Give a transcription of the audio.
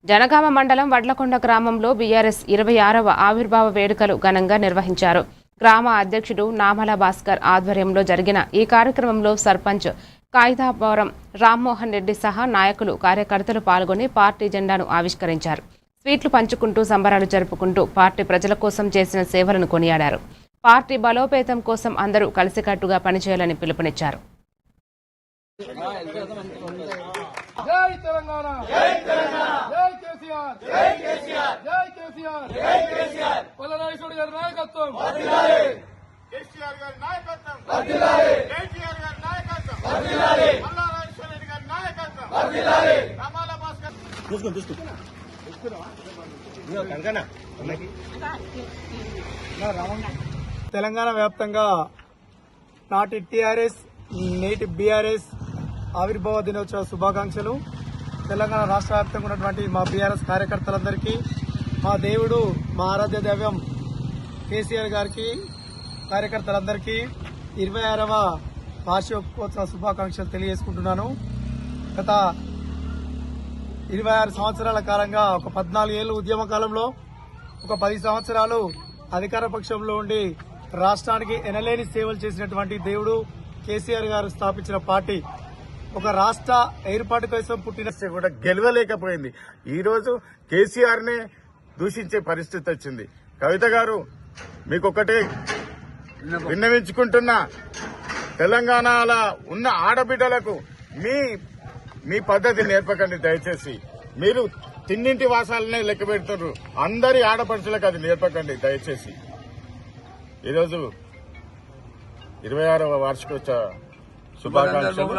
జనగామ మండలం వడ్లకొండ గ్రామంలో బీఆర్ఎస్ 26వ ఆవిర్భావ వేడుకలు ఘనంగా నిర్వహించారు. గ్రామ అధ్యక్షుడు నామల భాస్కర్ ఆధ్వర్యంలో జరిగిన ఈ కార్యక్రమంలో సర్పంచ్ కాయిదాపురం రామ్మోహన్ రెడ్డి సహా నాయకులు, కార్యకర్తలు పాల్గొని పార్టీ జెండాను ఆవిష్కరించారు. స్వీట్లు పంచుకుంటూ సంబరాలు జరుపుకుంటూ పార్టీ ప్రజల కోసం చేసిన సేవలను కొనియాడారు. పార్టీ బలోపేతం కోసం అందరూ కలిసికట్టుగా పనిచేయాలని పిలుపునిచ్చారు. జై తెలంగాణ, జై తెలంగాణ, జై కేసీఆర్, జై కేసీఆర్, జై కేసీఆర్, జై కేసీఆర్. పల్లరాజేశ్వరి గారి నాయకత్వం వర్ధిల్లాలి, కేసీఆర్ గారి నాయకత్వం వర్ధిల్లాలి, కేసీఆర్ గారి నాయకత్వం వర్ధిల్లాలి, పల్లరాజేశ్వరి గారి నాయకత్వం వర్ధిల్లాలి. రామాల భాస్కర్ తెలంగాణ వ్యాప్తంగా నాటి టీఆర్ఎస్, నేటి బీఆర్ఎస్ ఆవిర్భావ దినోత్సవ శుభాకాంక్షలు. తెలంగాణ రాష్ట్ర వ్యాప్తంగా ఉన్నటువంటి మా బీఆర్ఎస్ కార్యకర్తలందరికీ, మా దేవుడు, మా ఆరాధ్య దైవం కేసీఆర్ గారికి, కార్యకర్తలందరికీ 26వ వార్షికోత్సవ శుభాకాంక్షలు తెలియజేసుకుంటున్నాను. గత 26 సంవత్సరాల కాలంగా ఒక 14 ఏళ్ళు ఉద్యమ కాలంలో, ఒక 10 సంవత్సరాలు అధికార పక్షంలో ఉండి రాష్ట్రానికి ఎనలేని సేవలు చేసినటువంటి దేవుడు కేసీఆర్ గారు స్థాపించిన పార్టీ ఒక రాష్ట్ర ఏర్పాటు కోసం పుట్టిన కూడా గెలవలేకపోయింది. ఈ రోజు కేసీఆర్ నే దూషించే పరిస్థితి వచ్చింది. కవిత గారు, మీకొకటే విన్నవించుకుంటున్నా, తెలంగాణలో ఉన్న ఆడబిడ్డలకు మీ పద్ధతి నేర్పకండి దయచేసి. మీరు తిన్నింటి వాసాలనే లెక్క పెడుతున్నారు, అందరి ఆడపడుచులకు అది నేర్పకండి దయచేసి. ఈరోజు 26వ వార్షికోత్సవ శుభాకాంక్షలు.